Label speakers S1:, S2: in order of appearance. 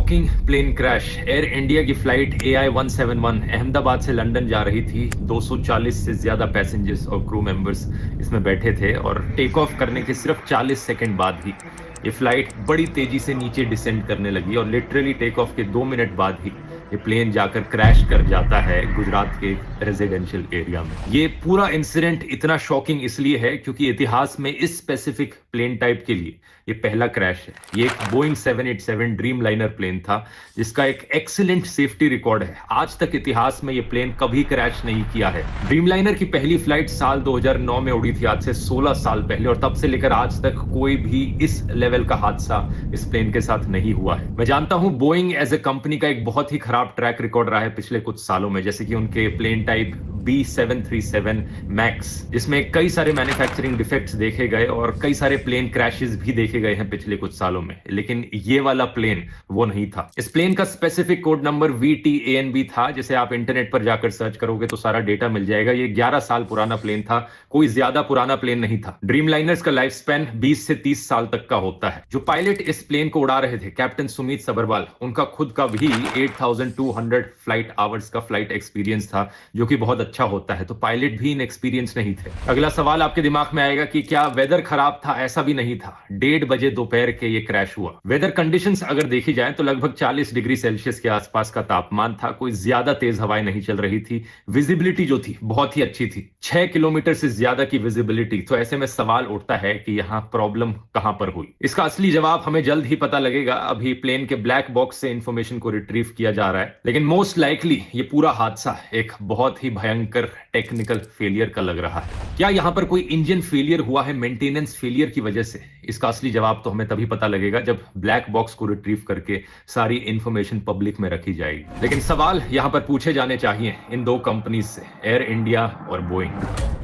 S1: Shocking plane crash. Air India की flight AI-171 Ahmedabad से London जा रही थी। 240 से ज्यादा पैसेंजर्स और क्रू मेंबर्स इसमें बैठे थे और टेक ऑफ करने के सिर्फ 40 सेकंड बाद ही ये फ्लाइट बड़ी तेजी से नीचे डिसेंड करने लगी और लिटरली टेक ऑफ के 2 मिनट बाद ही ये प्लेन जाकर क्रैश कर जाता है गुजरात के रेजिडेंशियल एरिया में। ये पूरा इंसिडेंट इतना शॉकिंग इसलिए है क्योंकि इतिहास में इस स्पेसिफिक प्लेन टाइप के लिए ये पहला क्रैश है। ये एक बोइंग 787 ड्रीम लाइनर प्लेन था जिसका एक एक्सीलेंट सेफ्टी रिकॉर्ड है। आज तक इतिहास में ये प्लेन कभी क्रैश नहीं किया है। ड्रीम लाइनर की पहली फ्लाइट साल 2009 में उड़ी थी, आज से 16 साल पहले, और तब से लेकर आज तक कोई भी इस लेवल का हादसा इस प्लेन के साथ नहीं हुआ है। मैं जानता हूं बोइंग एज ए कंपनी का एक बहुत ही खराब ट्रैक रिकॉर्ड रहा है पिछले कुछ सालों में, जैसे कि उनके प्लेन टाइप B737 मैक्स जिसमें कई सारे मैन्युफैक्चरिंग डिफेक्ट्स देखे गए और कई सारे प्लेन क्रैशेस भी देखे गए हैं पिछले कुछ सालों में, लेकिन ये वाला प्लेन वो नहीं था। इस प्लेन का स्पेसिफिक कोड नंबर VTANB था, जिसे आप इंटरनेट पर जाकर सर्च करोगे तो सारा डेटा मिल जाएगा। ये 11 साल पुराना प्लेन था, कोई ज्यादा पुराना प्लेन नहीं था। ड्रीम लाइनर्स का लाइफ स्पैन 20 से 30 साल तक का होता है। जो पायलट इस प्लेन को उड़ा रहे थे, कैप्टन सुमित सबरवाल, उनका खुद का भी 8200 फ्लाइट आवर्स का फ्लाइट एक्सपीरियंस था, जो कि बहुत अच्छा होता है। तो पायलट भी इनएक्सपीरियंस नहीं थे। अगला सवाल आपके दिमाग में आएगा कि क्या वेदर खराब था? ऐसा भी नहीं था। 1:30 बजे दोपहर के ये क्रैश हुआ। वेदर कंडीशंस अगर देखी जाए तो लगभग 40 डिग्री सेल्सियस के आसपास का तापमान था। कोई ज्यादा तेज हवाएं नहीं चल रही थी। विजिबिलिटी जो थी बहुत ही अच्छी थी, 6 किलोमीटर से ज्यादा की विजिबिलिटी। तो ऐसे में सवाल उठता है कि यहाँ प्रॉब्लम कहां पर हुई। इसका असली जवाब हमें जल्द ही पता लगेगा। अभी प्लेन के ब्लैक बॉक्स से इंफॉर्मेशन को रिट्रीव किया जा रहा है, लेकिन मोस्ट लाइकली ये पूरा हादसा एक बहुत ही भयंकर टेक्निकल फेलियर का लग रहा है। क्या यहां पर कोई इंजन फेलियर हुआ है मेंटेनेंस फेलियर की वजह से? इसका असली जवाब तो हमें तभी पता लगेगा जब ब्लैक बॉक्स को रिट्रीव करके सारी इंफॉर्मेशन पब्लिक में रखी जाएगी। लेकिन सवाल यहां पर पूछे जाने चाहिए इन दो कंपनीज से, एयर इंडिया और बोइंग।